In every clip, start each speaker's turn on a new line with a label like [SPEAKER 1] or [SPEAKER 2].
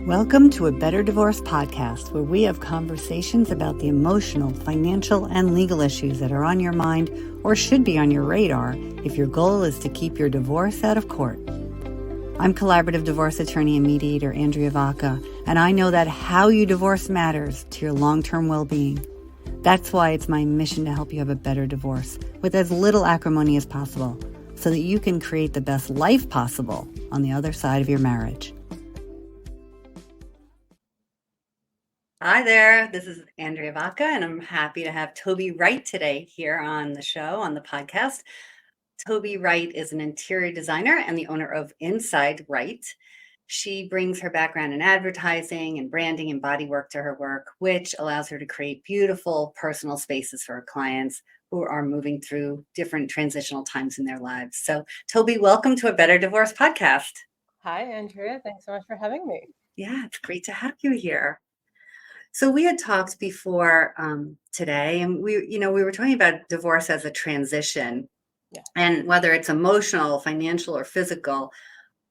[SPEAKER 1] Welcome to A Better Divorce podcast, where we have conversations about the emotional, financial, and legal issues that are on your mind or should be on your radar if your goal is to keep your divorce out of court. I'm collaborative divorce attorney and mediator Andrea Vacca, and I know that how you divorce matters to your long-term well-being. That's why it's my mission to help you have a better divorce with as little acrimony as possible, so that you can create the best life possible on the other side of your marriage. Hi there, this is Andrea Vacca, and I'm happy to have Tobi Wright today here on the show, on the podcast. Tobi Wright is an interior designer and the owner of InsideWright. She brings her background in advertising and branding and bodywork to her work, which allows her to create beautiful personal spaces for her clients who are moving through different transitional times in their lives. So, Tobi, welcome to A Better Divorce podcast.
[SPEAKER 2] Hi, Andrea. Thanks so much for having me.
[SPEAKER 1] Yeah, it's great to have you here. So we had talked before today, and we were talking about divorce as a transition, and whether it's emotional, financial, or physical,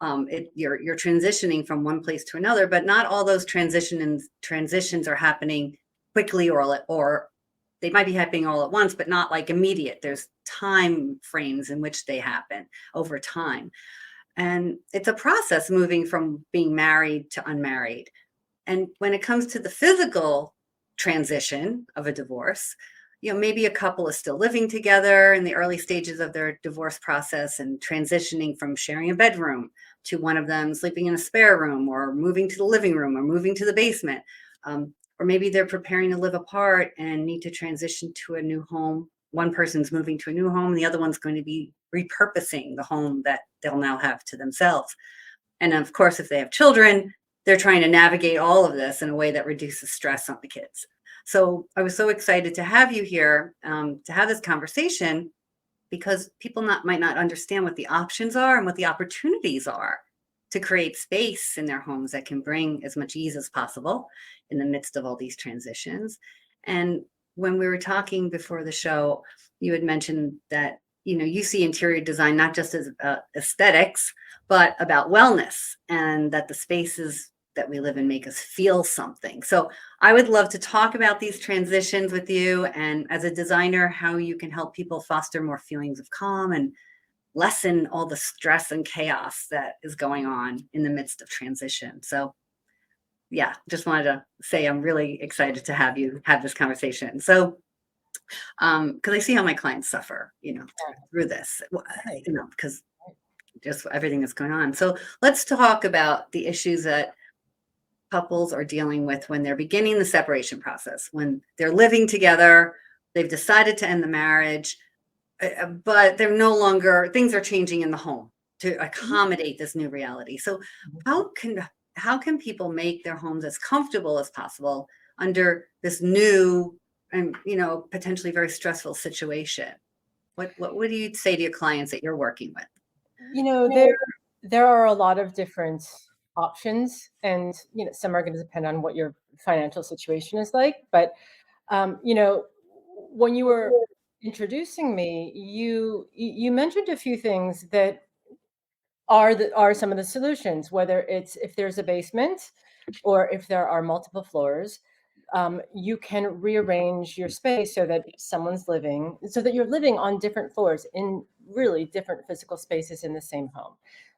[SPEAKER 1] you're transitioning from one place to another. But not all those transitions are happening quickly, or they might be happening all at once, but not like immediate. There's time frames in which they happen over time, and it's a process moving from being married to unmarried. And when it comes to the physical transition of a divorce, maybe a couple is still living together in the early stages of their divorce process and transitioning from sharing a bedroom to one of them sleeping in a spare room or moving to the living room or moving to the basement. Or maybe they're preparing to live apart and need to transition to a new home. One person's moving to a new home, and the other one's going to be repurposing the home that they'll now have to themselves. And of course, if they have children, they're trying to navigate all of this in a way that reduces stress on the kids. So I was so excited to have you here to have this conversation, because people might not understand what the options are and what the opportunities are to create space in their homes that can bring as much ease as possible in the midst of all these transitions. And when we were talking before the show, you had mentioned that you see interior design not just as aesthetics, but about wellness, and that the spaces that we live in make us feel something. So I would love to talk about these transitions with you, and as a designer, how you can help people foster more feelings of calm and lessen all the stress and chaos that is going on in the midst of transition. So yeah, just wanted to say I'm really excited to have you have this conversation. So because I see how my clients suffer, through this, because just everything that's going on. So let's talk about the issues that couples are dealing with when they're beginning the separation process, when they're living together, they've decided to end the marriage, but they're no longer, things are changing in the home to accommodate this new reality. So how can people make their homes as comfortable as possible under this new and potentially very stressful situation? What do you say to your clients that you're working with?
[SPEAKER 2] There are a lot of different options, and some are going to depend on what your financial situation is like. But when you were introducing me, you mentioned a few things that are some of the solutions, whether it's if there's a basement or if there are multiple floors. You can rearrange your space so that you're living on different floors in really different physical spaces in the same home.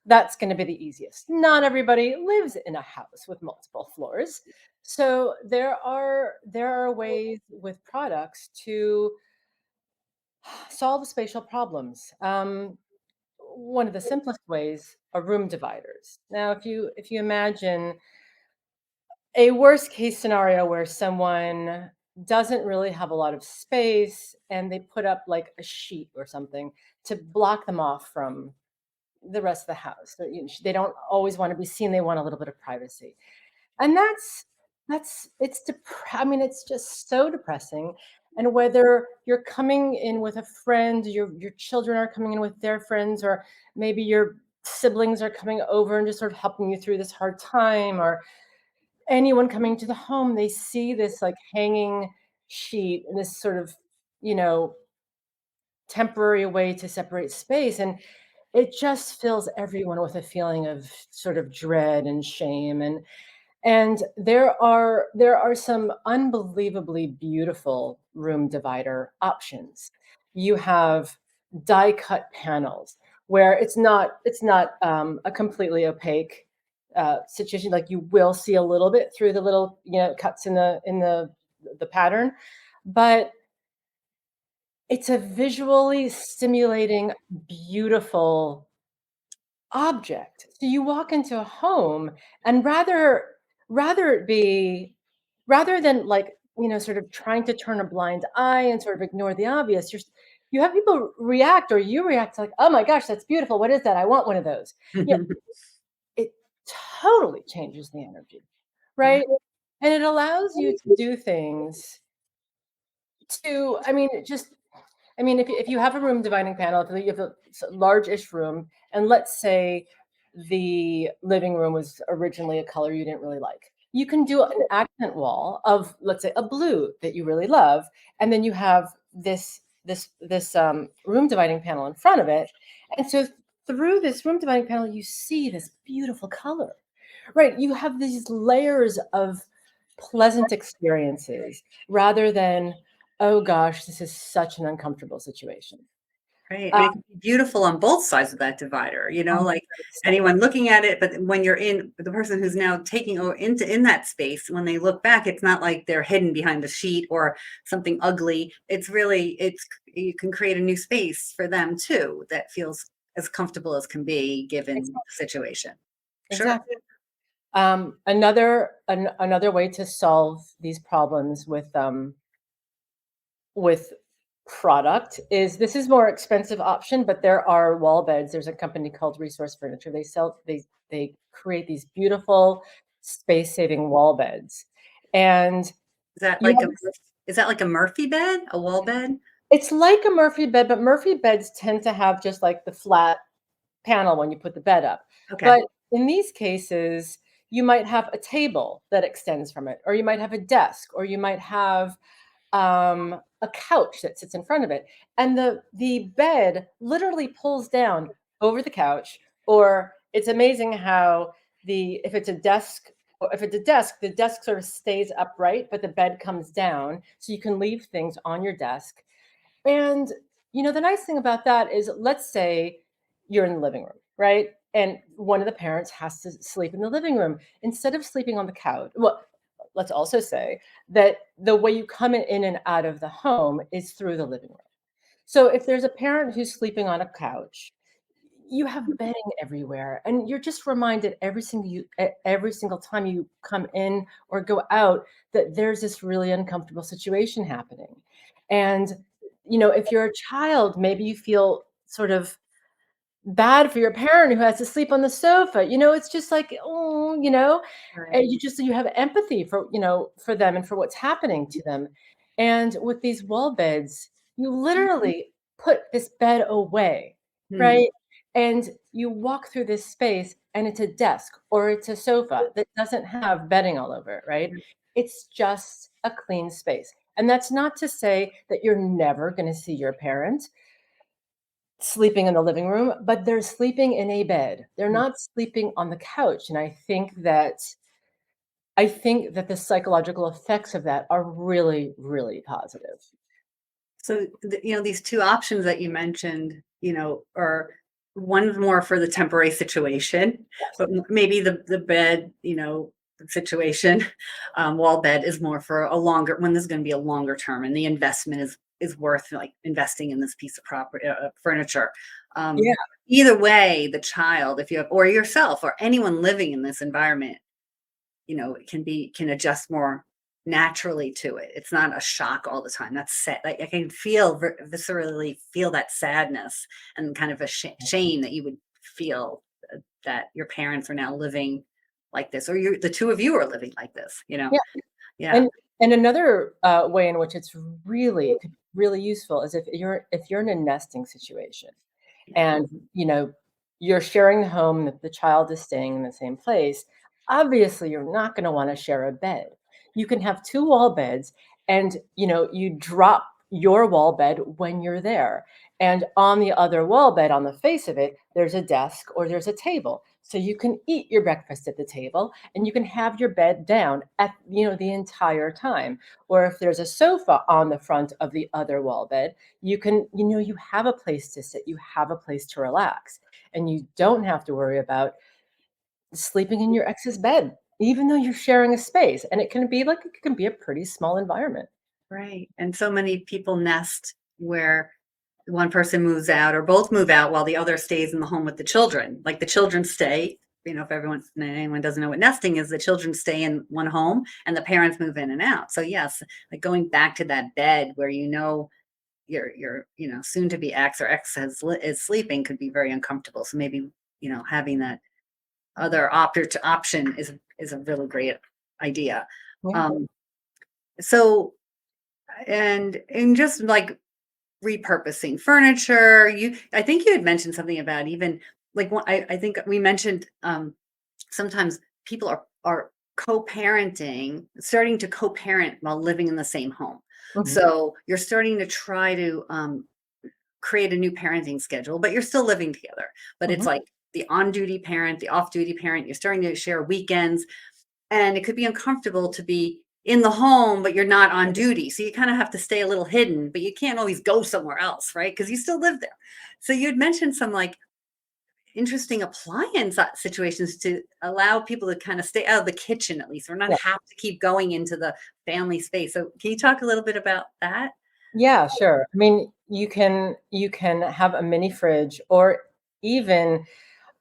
[SPEAKER 2] That's going to be the easiest. Not everybody lives in a house with multiple floors. So there are ways with products to solve spatial problems. One of the simplest ways are room dividers. Now, if you imagine a worst case scenario where someone doesn't really have a lot of space and they put up like a sheet or something to block them off from the rest of the house. So, they don't always want to be seen. They want a little bit of privacy. And it's just so depressing. And whether you're coming in with a friend, your children are coming in with their friends, or maybe your siblings are coming over and just sort of helping you through this hard time, or anyone coming to the home, they see this like hanging sheet and this sort of, temporary way to separate space. And it just fills everyone with a feeling of sort of dread and shame. And there are some unbelievably beautiful room divider options. You have die cut panels where it's not a completely opaque situation. Like, you will see a little bit through the little cuts in the pattern, but it's a visually stimulating, beautiful object. So you walk into a home, and rather it be rather than, like, sort of trying to turn a blind eye and sort of ignore the obvious, you have people react, or you react like, "Oh my gosh, that's beautiful. What is that? I want one of those." Yeah, it totally changes the energy,
[SPEAKER 1] Yeah.
[SPEAKER 2] right? And it allows you to do things to, if you have a room dividing panel, if you have a large-ish room, and let's say the living room was originally a color you didn't really like, you can do an accent wall of, let's say, a blue that you really love, and then you have this room dividing panel in front of it, and so through this room dividing panel, you see this beautiful color, right? You have these layers of pleasant experiences rather than, oh gosh, this is such an uncomfortable situation.
[SPEAKER 1] Right,
[SPEAKER 2] Uh,
[SPEAKER 1] and it can be beautiful on both sides of that divider, like
[SPEAKER 2] 100%.
[SPEAKER 1] anyone looking at it, but when you're in the person who's now taking over in that space, when they look back, it's not like they're hidden behind the sheet or something ugly. It's really you can create a new space for them too that feels as comfortable as can be given the situation. Sure.
[SPEAKER 2] Exactly. Another way to solve these problems with product is, this is more expensive option, but there are wall beds. There's a company called Resource Furniture. They create these beautiful space saving wall beds, and
[SPEAKER 1] Is that
[SPEAKER 2] you
[SPEAKER 1] like a
[SPEAKER 2] have
[SPEAKER 1] is that like a Murphy bed, a wall bed?
[SPEAKER 2] it's like a Murphy bed, but Murphy beds tend to have just like the flat panel when you put the bed up.
[SPEAKER 1] Okay.
[SPEAKER 2] But in these cases, you might have a table that extends from it, or you might have a desk, or you might have a couch that sits in front of it, and the bed literally pulls down over the couch. Or it's amazing how the if it's a desk, the desk sort of stays upright, but the bed comes down, so you can leave things on your desk. And the nice thing about that is, let's say you're in the living room, right? And one of the parents has to sleep in the living room instead of sleeping on the couch. Well, let's also say that the way you come in and out of the home is through the living room. So if there's a parent who's sleeping on a couch, you have bedding everywhere, and you're just reminded every single time you come in or go out that there's this really uncomfortable situation happening. And if you're a child, maybe you feel sort of bad for your parent who has to sleep on the sofa. It's just like, oh,
[SPEAKER 1] Right.
[SPEAKER 2] and you have empathy for them and for what's happening to them. And with these wall beds, you literally put this bed away,
[SPEAKER 1] Hmm.
[SPEAKER 2] right? And you walk through this space, and it's a desk or it's a sofa that doesn't have bedding all over it, right? It's just a clean space. And that's not to say that you're never going to see your parent sleeping in the living room, but they're sleeping in a bed. They're not sleeping on the couch, and I think that the psychological effects of that are really, really positive.
[SPEAKER 1] So, these two options that you mentioned, are one's more for the temporary situation,
[SPEAKER 2] Yes.
[SPEAKER 1] but maybe the bed, situation, wall bed is more for a longer when there's going to be a longer term, and the investment is worth like investing in this piece of property, furniture. Um,
[SPEAKER 2] Yeah.
[SPEAKER 1] Either way, the child, if you have, or yourself, or anyone living in this environment, can adjust more naturally to it. It's not a shock all the time. That's sad. Like I can feel viscerally feel that sadness and kind of a shame that you would feel that your parents are now living like this, or the two of you are living like this.
[SPEAKER 2] Yeah.
[SPEAKER 1] Yeah.
[SPEAKER 2] And another way in which it's really could be really useful is if you're in a nesting situation, and
[SPEAKER 1] Mhm.
[SPEAKER 2] you're sharing the home, that the child is staying in the same place. Obviously, you're not going to want to share a bed. You can have two wall beds, and you drop your wall bed when you're there, and on the other wall bed, on the face of it, there's a desk or there's a table, So you can eat your breakfast at the table and you can have your bed down at, the entire time. Or if there's a sofa on the front of the other wall bed, you can, you have a place to sit, you have a place to relax, and you don't have to worry about sleeping in your ex's bed, even though you're sharing a space. And it can be a pretty small environment.
[SPEAKER 1] Right. And so many people nest where one person moves out or both move out while the other stays in the home with the children. Like the children stay, if anyone doesn't know what nesting is, the children stay in one home and the parents move in and out. So yes, like going back to that bed where your soon to be ex or is sleeping could be very uncomfortable. So maybe, having that other option is a really great idea.
[SPEAKER 2] Yeah.
[SPEAKER 1] Um, so and just like repurposing furniture. I think you had mentioned something about even like I think we mentioned sometimes people are co-parenting, starting to co-parent while living in the same home.
[SPEAKER 2] Mhm.
[SPEAKER 1] So you're starting to try to create a new parenting schedule, but you're still living together. But it's
[SPEAKER 2] Mhm.
[SPEAKER 1] like the on-duty parent, the off-duty parent. You're starting to share weekends, and it could be uncomfortable to be in the home, but you're not on duty. So you kind of have to stay a little hidden, but you can't always go somewhere else, right? Because you still live there. So you had mentioned some like interesting appliance situations to allow people to kind of stay out of the kitchen at least, or not
[SPEAKER 2] Yeah.
[SPEAKER 1] have to keep going into the family space. So can you talk a little bit about that?
[SPEAKER 2] Yeah, sure. I mean, you can have a mini fridge, or even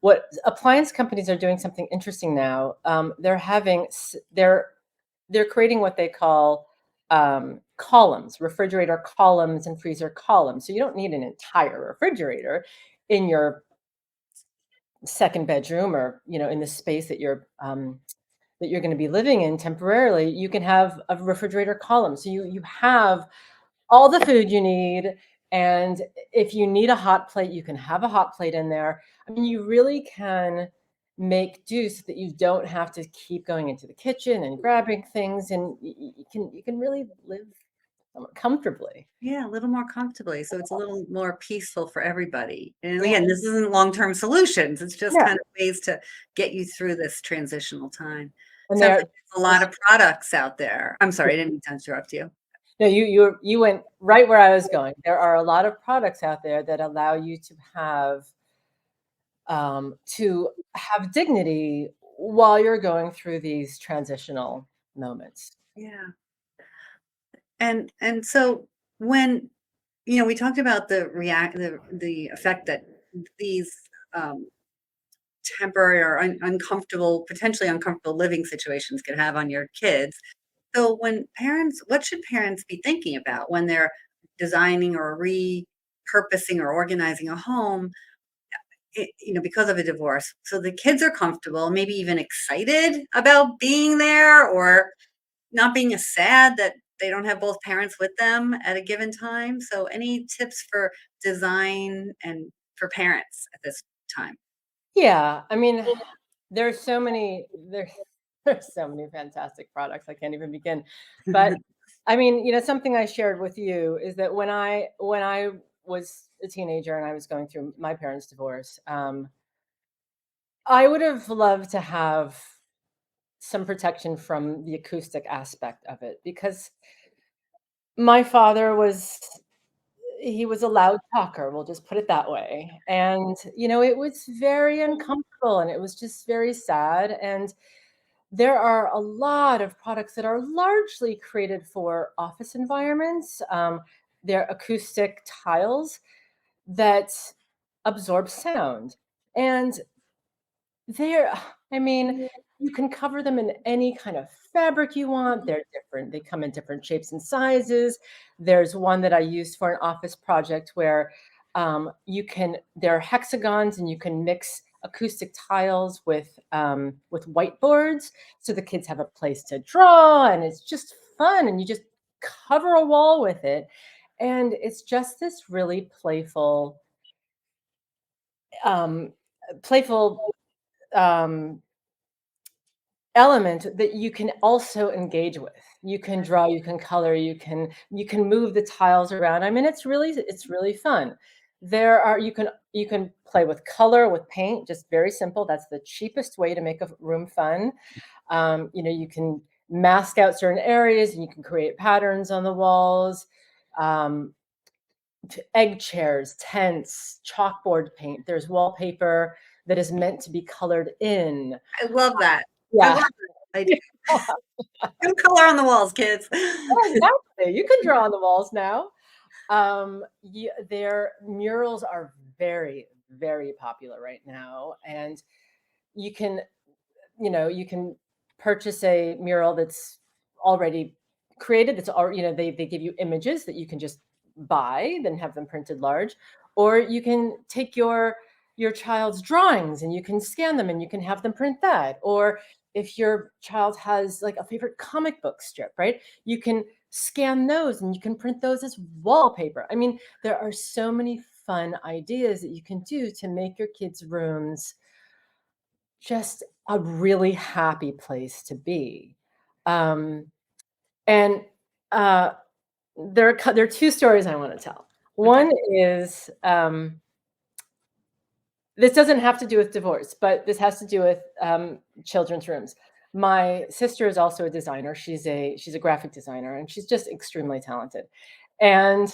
[SPEAKER 2] what appliance companies are doing something interesting now. They're creating what they call columns, refrigerator columns and freezer columns. So you don't need an entire refrigerator in your second bedroom, or in the space that you're going to be living in temporarily. You can have a refrigerator column, so you have all the food you need. And if you need a hot plate, you can have a hot plate in there. I mean, you really can make do so that you don't have to keep going into the kitchen and grabbing things, and you can really live somewhat comfortably.
[SPEAKER 1] Yeah, a little more comfortably, so it's a little more peaceful for everybody. And
[SPEAKER 2] Yeah.
[SPEAKER 1] again, this isn't long-term solutions. It's just
[SPEAKER 2] Yeah.
[SPEAKER 1] kind of ways to get you through this transitional time.
[SPEAKER 2] And
[SPEAKER 1] Sounds like
[SPEAKER 2] there
[SPEAKER 1] there's a lot of products out there. I'm sorry, I didn't mean to interrupt you.
[SPEAKER 2] No, you went right where I was going. There are a lot of products out there that allow you to have dignity while you're going through these transitional moments.
[SPEAKER 1] Yeah. And so when, we talked about the effect that these um, temporary or uncomfortable, potentially uncomfortable living situations can have on your kids. So what should parents be thinking about when they're designing or repurposing or organizing a home, because of a divorce? So the kids are comfortable, maybe even excited about being there, or not being as sad that they don't have both parents with them at a given time. So any tips for design and for parents at this time?
[SPEAKER 2] Yeah, I mean, there's so many there's so many fantastic products. I can't even begin. But I mean, something I shared with you is that when I was a teenager and I was going through my parents' divorce, I would have loved to have some protection from the acoustic aspect of it, because my father was a loud talker, we'll just put it that way. And, it was very uncomfortable and it was just very sad. And there are a lot of products that are largely created for office environments. They're acoustic tiles that absorb sound. And they're I mean, you can cover them in any kind of fabric you want. They're different. They come in different shapes and sizes. There's one that I used for an office project where they're hexagons, and you can mix acoustic tiles with whiteboards, so the kids have a place to draw, and it's just fun. And you just cover a wall with it, and it's just this really um, playful um, element that you can also engage with. You can draw, you can color, you can move the tiles around. I mean, it's really fun. There are you can play with color, with paint, just very simple. That's the cheapest way to make a room fun. You can mask out certain areas and you can create patterns on the walls. Um, Egg chairs, tents, chalkboard paint. There's wallpaper that is meant to be colored in.
[SPEAKER 1] I love that. I
[SPEAKER 2] Yeah.
[SPEAKER 1] love it. I do. Good color on the walls, kids.
[SPEAKER 2] Exactly. You can draw on the walls now. Their murals are very, very popular right now, and you can, you can purchase a mural that's already created. That's all, they give you images that you can just buy, then have them printed large, or you can take your child's drawings and you can scan them and you can have them print that. Or if your child has like a favorite comic book strip, right? You can scan those and you can print those as wallpaper. I mean, there are so many fun ideas that you can do to make your kids' rooms just a really happy place to be. Um, and uh, there are two stories I want to tell.
[SPEAKER 1] Okay.
[SPEAKER 2] One is this doesn't have to do with divorce, but this has to do with children's rooms. My sister is also a designer. She's a graphic designer, and she's just extremely talented. And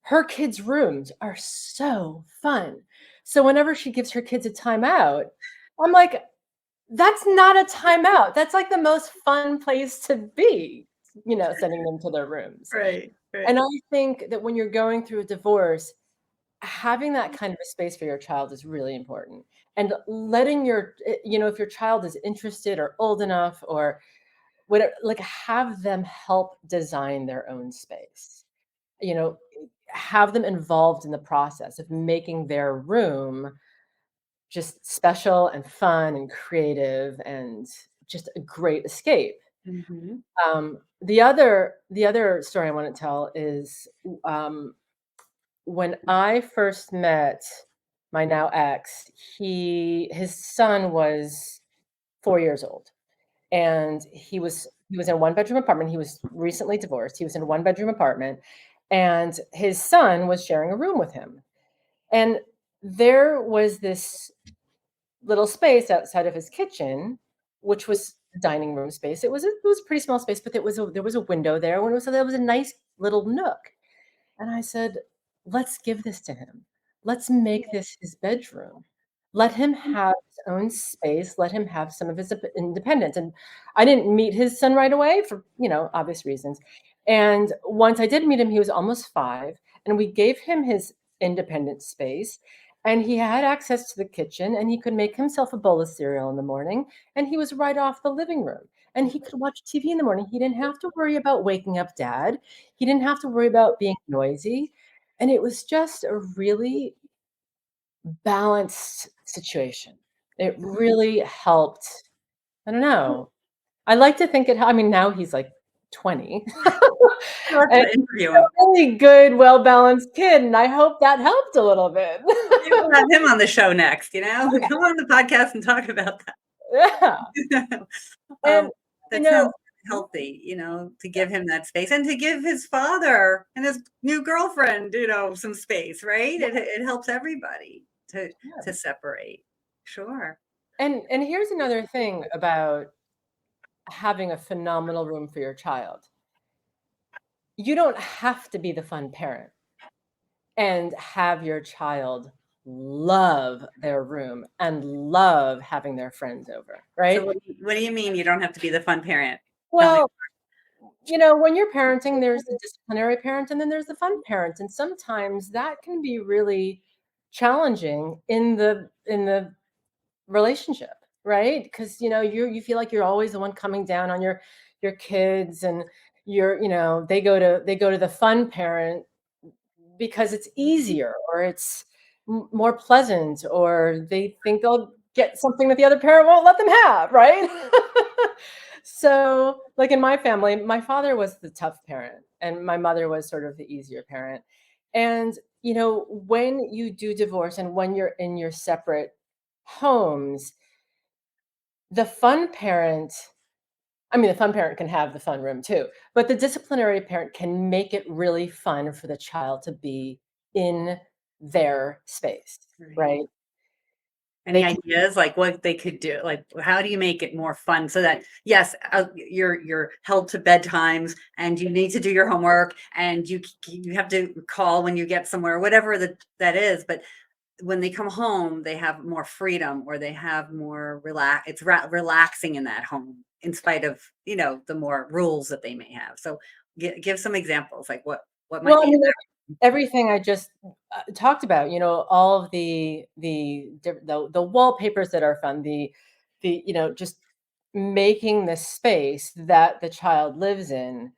[SPEAKER 2] her kids' rooms are so fun. So whenever she gives her kids a timeout, I'm like, that's not a timeout. That's like the most fun place to be, sending them to their rooms.
[SPEAKER 1] Right.
[SPEAKER 2] And I think that when you're going through a divorce, having that kind of a space for your child is really important. And letting if your child is interested or old enough or whatever, like have them help design their own space. You know, have them involved in the process of making their room just special and fun and creative and just a great escape.
[SPEAKER 1] Mhm.
[SPEAKER 2] The other story I want to tell is when I first met my now ex, his son was 4 years old, and he was in a one-bedroom apartment. He was recently divorced. He was in a one-bedroom apartment, and his son was sharing a room with him. And there was this little space outside of his kitchen, which was the dining room space. It was a pretty small space, but there was a window there, and there was a nice little nook. And I said, "Let's give this to him. Let's make this his bedroom. Let him have his own space. Let him have some of his independence." And I didn't meet his son right away for, obvious reasons. And once I did meet him, he was almost 5, and we gave him his independent space. And he had access to the kitchen, and he could make himself a bowl of cereal in the morning, and he was right off the living room. And he could watch TV in the morning. He didn't have to worry about waking up dad. He didn't have to worry about being noisy, and it was just a really balanced situation. It really helped. I don't know. I like to think I mean, now he's, like, 20.
[SPEAKER 1] I'll have
[SPEAKER 2] And
[SPEAKER 1] to interview
[SPEAKER 2] he's a
[SPEAKER 1] him.
[SPEAKER 2] really good, well-balanced kid, and I hope that helped a little bit.
[SPEAKER 1] Maybe we'll have him on the show next, Come on the podcast and talk about
[SPEAKER 2] Yeah,
[SPEAKER 1] that.
[SPEAKER 2] and,
[SPEAKER 1] Um,
[SPEAKER 2] you
[SPEAKER 1] that
[SPEAKER 2] know
[SPEAKER 1] sounds healthy, to give him that space and to give his father and his new girlfriend, some space, right? It helps everybody to
[SPEAKER 2] yeah.
[SPEAKER 1] to separate. Sure.
[SPEAKER 2] And here's another thing about having a phenomenal room for your child. You don't have to be the fun parent and have your child love their room and love having their friends over,
[SPEAKER 1] So
[SPEAKER 2] right?
[SPEAKER 1] what do you mean you don't have to be the fun parent? Tell me.
[SPEAKER 2] Well, when you're parenting, there's the disciplinary parent and then there's the fun parent. And sometimes that can be really challenging in the relationship, right? Because you feel like you're always the one coming down on your kids, and they go to the fun parent because it's easier or it's more pleasant, or they think they'll get something that the other parent won't let them have, right? So, like in my family, my father was the tough parent and my mother was sort of the easier parent. And when you do divorce and when you're in your separate homes, the fun parent the fun parent can have the fun room too, but the disciplinary parent can make it really fun for the child to be in their space,
[SPEAKER 1] Right.
[SPEAKER 2] right?
[SPEAKER 1] Any
[SPEAKER 2] They can,
[SPEAKER 1] ideas like what they could do? Like, how do you make it more fun so that yes, you're held to bedtimes and you need to do your homework and you have to call when you get somewhere, whatever that is. But when they come home, they have more freedom or they have more relaxing in that home in spite of, the more rules that they may have. So give some examples, like what might
[SPEAKER 2] well, I
[SPEAKER 1] be in
[SPEAKER 2] mean, everything I just talked about, all of the wallpapers that are fun, just making the space that the child lives in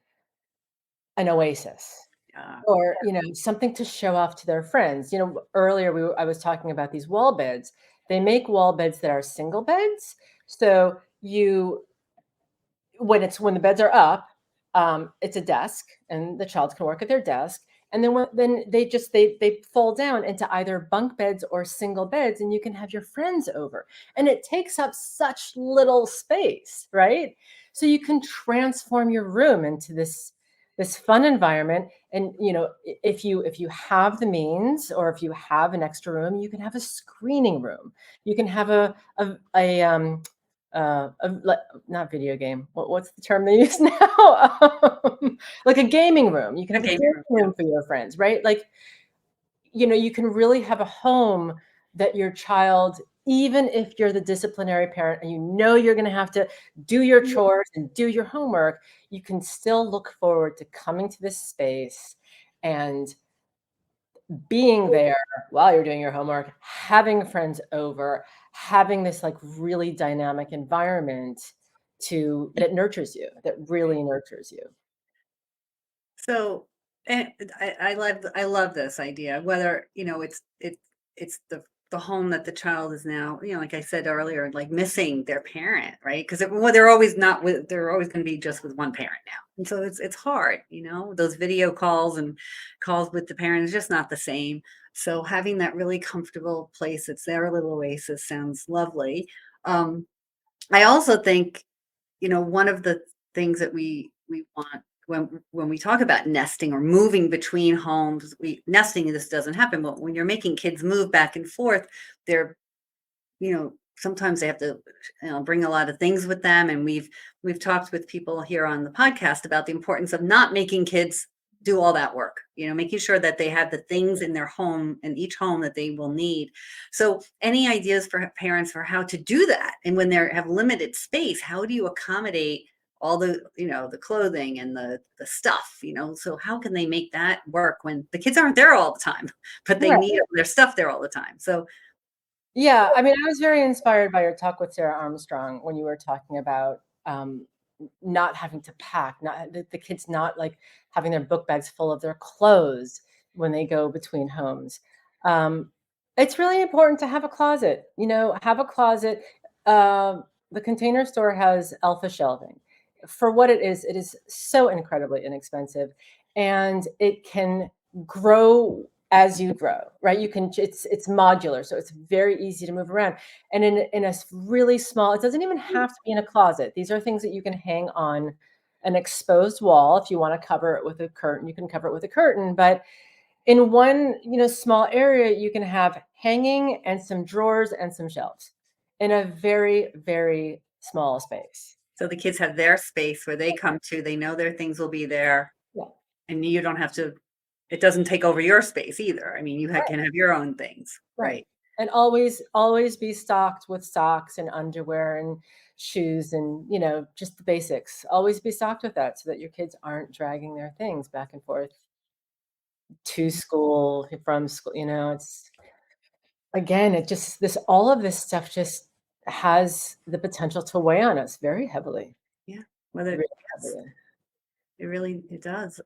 [SPEAKER 2] an oasis.
[SPEAKER 1] there.
[SPEAKER 2] Or, something to show off to their friends. Earlier I was talking about these wall beds. They make wall beds that are single beds. So you when the beds are up, it's a desk, and the child can work at their desk. And then they fold down into either bunk beds or single beds, and you can have your friends over. And it takes up such little space, right? So you can transform your room into this fun environment. And if you have the means, or if you have an extra room, you can have a screening room. You can have like, not video game. What's the term they use now? Like a gaming room. You can have a
[SPEAKER 1] Okay.
[SPEAKER 2] gaming room for your friends, right? Like, you can really have a home that your child, even if you're the disciplinary parent and you're going to have to do your chores and do your homework, you can still look forward to coming to this space and being there while you're doing your homework, having friends over, having this like really dynamic environment that nurtures you, that really nurtures you.
[SPEAKER 1] So, and I love this idea. Whether it's the home that the child is now, like I said earlier, like missing their parent, right? Because well, they're always going to be just with one parent now, and so it's hard, those video calls and calls with the parent is just not the same. So having that really comfortable place, it's their little oasis, sounds lovely. Um, I also think one of the things that we want when we talk about nesting or moving between homes, nesting, this doesn't happen, but when you're making kids move back and forth, they're sometimes they have to bring a lot of things with them, and we've talked with people here on the podcast about the importance of not making kids do all that work, making sure that they have the things in their home, in each home, that they will need. So any ideas for parents for how to do that, and when they have limited space, how do you accommodate all the clothing and the stuff, so how can they make that work when the kids aren't there all the time but they
[SPEAKER 2] Right.
[SPEAKER 1] need their stuff there all the time? So
[SPEAKER 2] Yeah, I mean, I was very inspired by your talk with Sarah Armstrong when you were talking about not having to pack, not the kids not like having their book bags full of their clothes when they go between homes. Um, it's really important to have a closet. Have a closet. The Container Store has Alpha shelving. For what it is so incredibly inexpensive, and it can grow as you grow, right? It's modular, so it's very easy to move around. And in a really small, it doesn't even have to be in a closet. These are things that you can hang on an exposed wall. If you want to cover it with a curtain, you can cover it with a curtain. But in one, small area, you can have hanging and some drawers and some shelves in a very, very small space.
[SPEAKER 1] So the kids have their space where they come to, they know their things will be there,
[SPEAKER 2] Yeah.
[SPEAKER 1] and you don't have to, it doesn't take over your space either. I mean, can have your own things,
[SPEAKER 2] Right.
[SPEAKER 1] right?
[SPEAKER 2] And always be stocked with socks and underwear and shoes and, just the basics. Always be stocked with that so that your kids aren't dragging their things back and forth to school, from school. It's again, it just this all of this stuff just has the potential to weigh on us very heavily.
[SPEAKER 1] Yeah. Whether
[SPEAKER 2] Really
[SPEAKER 1] yes,
[SPEAKER 2] heavily.
[SPEAKER 1] it does.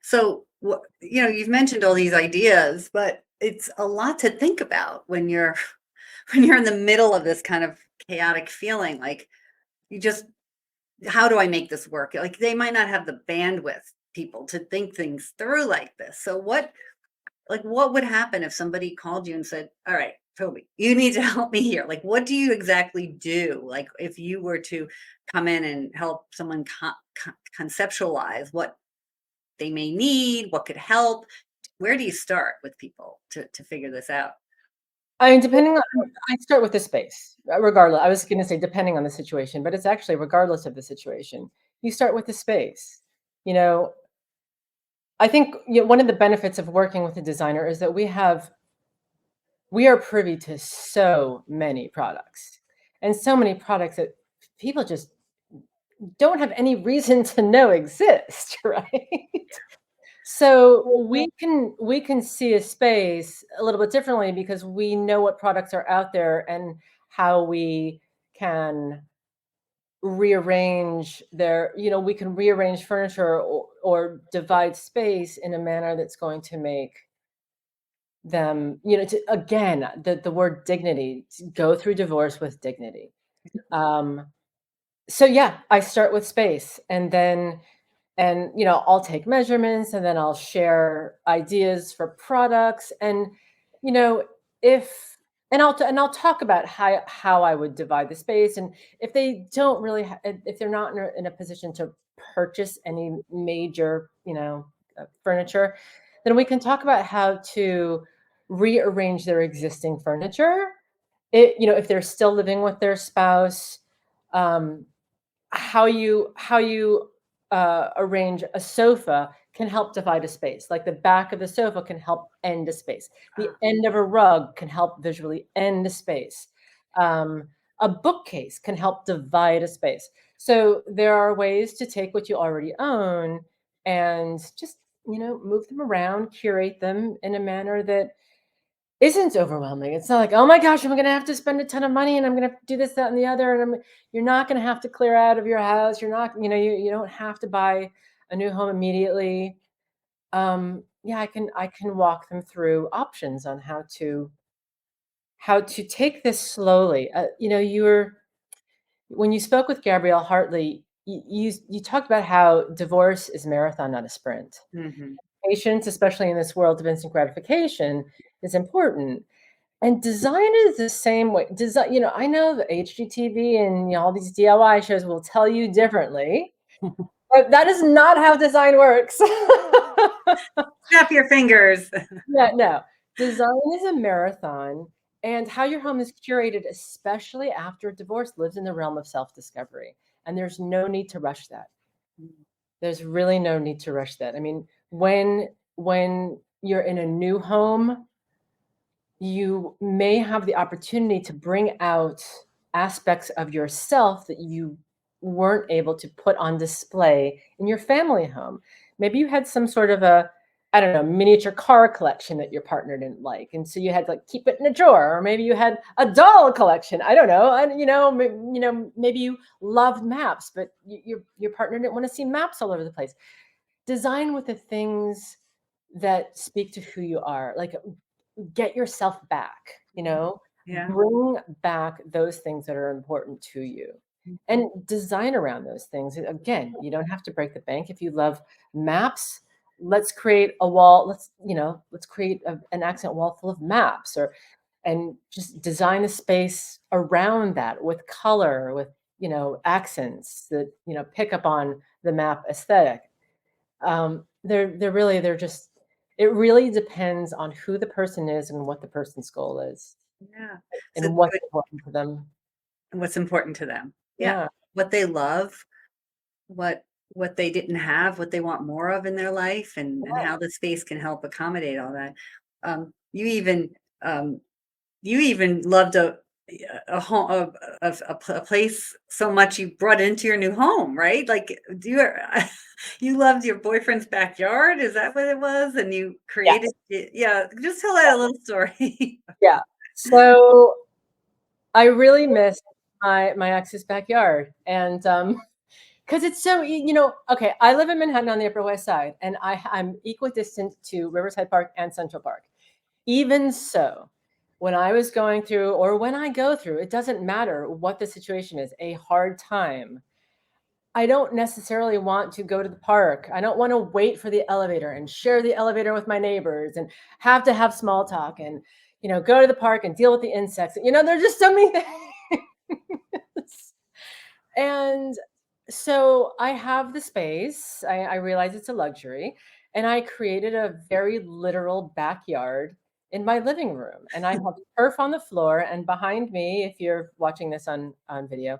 [SPEAKER 1] So what, you've mentioned all these ideas, but it's a lot to think about when you're when you're in the middle of this kind of chaotic feeling. Like you just, how do I make this work? Like they might not have the bandwidth, people, to think things through like this. So what would happen if somebody called you and said, all right, Toby, you need to help me here? Like, what do you exactly do? Like, if you were to come in and help someone conceptualize what they may need, what could help, where do you start with people to figure this out?
[SPEAKER 2] I mean, depending on, I start with the space, regardless. I was going to say depending on the situation, but it's actually regardless of the situation. You start with the space. You know, I think, one of the benefits of working with a designer is that we are privy to so many products, and so many products that people just don't have any reason to know exist, right? So we can see a space a little bit differently because we know what products are out there and how we can rearrange we can rearrange furniture, or divide space in a manner that's going to make them, again, the word dignity, to go through divorce with dignity. Um, so yeah, I start with space, and I'll take measurements, and then I'll share ideas for products, and you know if and I'll talk about how I would divide the space, and if they don't really if they're not in a position to purchase any major furniture, then we can talk about how to rearrange their existing furniture. If they're still living with their spouse, um, how you arrange a sofa can help divide a space. Like the back of the sofa can help end a space. The end of a rug can help visually end a space. Um, a bookcase can help divide a space. So there are ways to take what you already own and just move them around, curate them in a manner that isn't overwhelming. It's not like, "Oh my gosh, I'm gonna have to spend a ton of money, and I'm gonna have to do this, that, and the other, and you're not gonna have to clear out of your house. You're not, you don't have to buy a new home immediately." Yeah, I can walk them through options on how to take this slowly. You were when you spoke with Gabrielle Hartley, you talked about how divorce is a marathon, not a sprint.
[SPEAKER 1] Hmm.
[SPEAKER 2] Patience, especially in this world of instant gratification, is important. And design is the same way. Design, I know the HGTV and all these DIY shows will tell you differently, but that is not how design works.
[SPEAKER 1] Snap your fingers.
[SPEAKER 2] Yeah, no. Design is a marathon, and how your home is curated, especially after divorce, lives in the realm of self-discovery. And there's no need to rush that. There's really no need to rush that. I mean, when you're in a new home, you may have the opportunity to bring out aspects of yourself that you weren't able to put on display in your family home. Maybe you had some sort of I don't know, miniature car collection that your partner didn't like, and so you had to like keep it in a drawer. Or maybe you had a doll collection. I don't know, and maybe you loved maps, but your partner didn't want to see maps all over the place. Design with the things that speak to who you are. Like, get yourself back,
[SPEAKER 1] Yeah.
[SPEAKER 2] bring back those things that are important to you and design around those things. Again, you don't have to break the bank. If you love maps, let's create a wall. Let's create an accent wall full of maps, and just design a space around that with color, with, accents that, pick up on the map aesthetic. They're just, it really depends on who the person is and what the person's goal is
[SPEAKER 1] Yeah. So
[SPEAKER 2] and what's important to them.
[SPEAKER 1] what's important to them? Yeah.
[SPEAKER 2] Yeah.
[SPEAKER 1] What they love, what they didn't have, what they want more of in their life, and how the space can help accommodate all that. Um, you even um, you even loved a home a place so much you brought into your new home, right? Like, do you you loved your boyfriend's backyard? Is that what it was? And you created
[SPEAKER 2] Yes.
[SPEAKER 1] it? Yeah, just tell that a little story.
[SPEAKER 2] Yeah. So I really miss my ex's backyard. And because it's so, okay, I live in Manhattan on the Upper West Side, and I'm equidistant to Riverside Park and Central Park. Even so, when I was going through, or when I go through, it doesn't matter what the situation is, a hard time, I don't necessarily want to go to the park. I don't want to wait for the elevator and share the elevator with my neighbors and have to have small talk and, go to the park and deal with the insects. There's just so many things. And so I have the space. I realize it's a luxury. And I created a very literal backyard in my living room. And I have turf on the floor. And behind me, if you're watching this on video,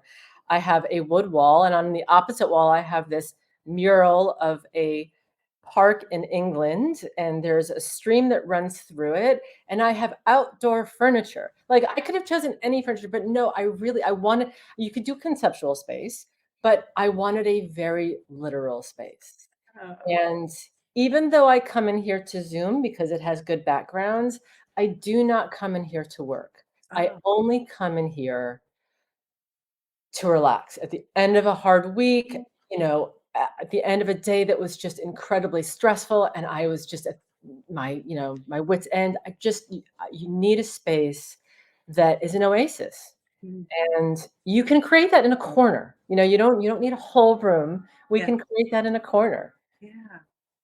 [SPEAKER 2] I have a wood wall. And on the opposite wall, I have this mural of a park in England, and there's a stream that runs through it, and I have outdoor furniture. Like, I could have chosen any furniture, but no, I wanted, you could do conceptual space, but I wanted a very literal space.
[SPEAKER 1] Oh,
[SPEAKER 2] And even though I come in here to Zoom because it has good backgrounds, I do not come in here to work. I
[SPEAKER 1] oh,
[SPEAKER 2] only come in here to relax at the end of a hard week, at the end of a day that was just incredibly stressful, and I was just at my wit's end. You need a space that is an oasis,
[SPEAKER 1] mm,
[SPEAKER 2] and you can create that in a corner. You don't need a whole room. We
[SPEAKER 1] yeah,
[SPEAKER 2] can create that in a corner.
[SPEAKER 1] yeah.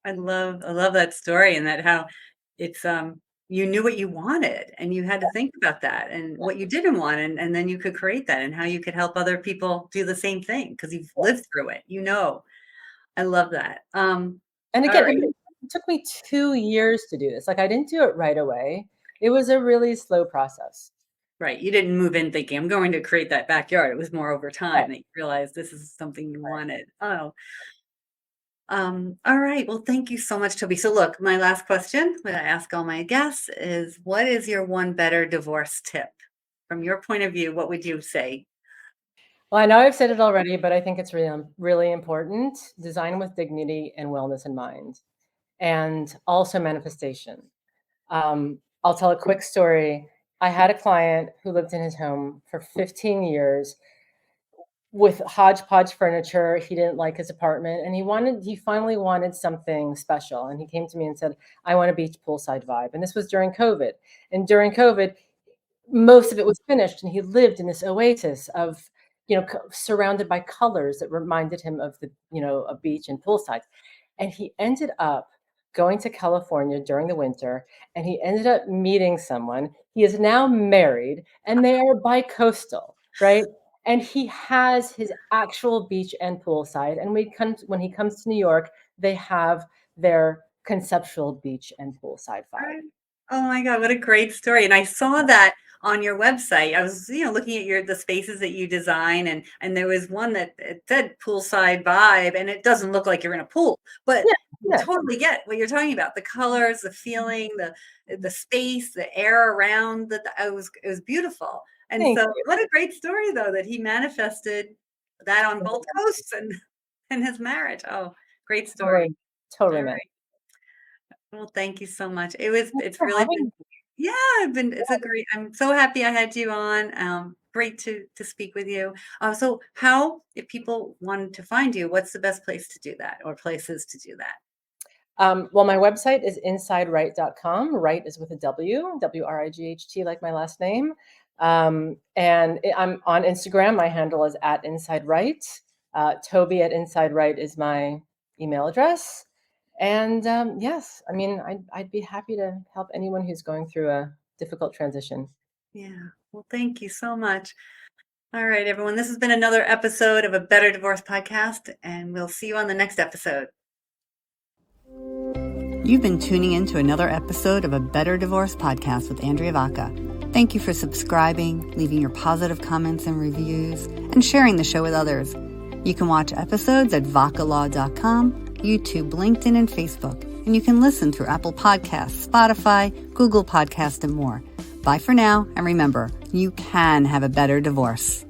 [SPEAKER 1] I love that story, and that how it's, you knew what you wanted, and you had to think about that and what you didn't want, and then you could create that, and how you could help other people do the same thing because 'cause you've lived through it, you know. I love that.
[SPEAKER 2] And again,
[SPEAKER 1] Alright.
[SPEAKER 2] it took me 2 years to do this. Like, I didn't do it right away. It was a really slow process.
[SPEAKER 1] Right, you didn't move in thinking, "I'm going to create that backyard." It was more over
[SPEAKER 2] Right.
[SPEAKER 1] time that you realized this is something you wanted. Oh, alright, well, thank you so much, Toby. So look, my last question that I ask all my guests is, what is your one better divorce tip? From your point of view, what would you say?
[SPEAKER 2] Well, I know I've said it already, but I think it's really, really important. Design with dignity and wellness in mind, and also manifestation. I'll tell a quick story. I had a client who lived in his home for 15 years with hodgepodge furniture. He didn't like his apartment, and he finally wanted something special. And he came to me and said, "I want a beach poolside vibe." And this was during COVID. And during COVID, most of it was finished, and he lived in this oasis of, surrounded by colors that reminded him of a beach and poolside. And he ended up going to California during the winter, and he ended up meeting someone. He is now married, and they are bi-coastal, right? And he has his actual beach and poolside. And when he comes to New York, they have their conceptual beach and poolside vibe.
[SPEAKER 1] Right. Oh my god, what a great story, and I saw that on your website. I was, looking at the spaces that you design, and there was one that it said poolside vibe, and it doesn't look like you're in a pool, but
[SPEAKER 2] Yeah,
[SPEAKER 1] you
[SPEAKER 2] yeah.
[SPEAKER 1] totally get what you're talking about, the colors, the feeling, the space, the air around, it was beautiful, and
[SPEAKER 2] Thank
[SPEAKER 1] so
[SPEAKER 2] you.
[SPEAKER 1] what a great story, though, that he manifested that on both coasts and his marriage. Oh, great story.
[SPEAKER 2] Totally, totally meant.
[SPEAKER 1] Alright. Well, thank you so much.
[SPEAKER 2] Thanks
[SPEAKER 1] It's
[SPEAKER 2] for
[SPEAKER 1] really
[SPEAKER 2] having
[SPEAKER 1] been,
[SPEAKER 2] me.
[SPEAKER 1] yeah, it's a great, I'm so happy I had you on. Great to speak with you. So how, if people wanted to find you, what's the best place to do that, or places to do that?
[SPEAKER 2] Well, my website is InsideWright.com. Wright is with a W, WRIGHT, like my last name. I'm on Instagram. My handle is at InsideWright. Toby at InsideWright is my email address. And yes, I mean, I'd be happy to help anyone who's going through a difficult transition.
[SPEAKER 1] Yeah. Well, thank you so much. All right, everyone. This has been another episode of a Better Divorce podcast, and we'll see you on the next episode. You've been tuning in to another episode of a Better Divorce podcast with Andrea Vacca. Thank you for subscribing, leaving your positive comments and reviews, and sharing the show with others. You can watch episodes at vaccalaw.com, YouTube, LinkedIn, and Facebook. And you can listen through Apple Podcasts, Spotify, Google Podcasts, and more. Bye for now, and remember, you can have a better divorce.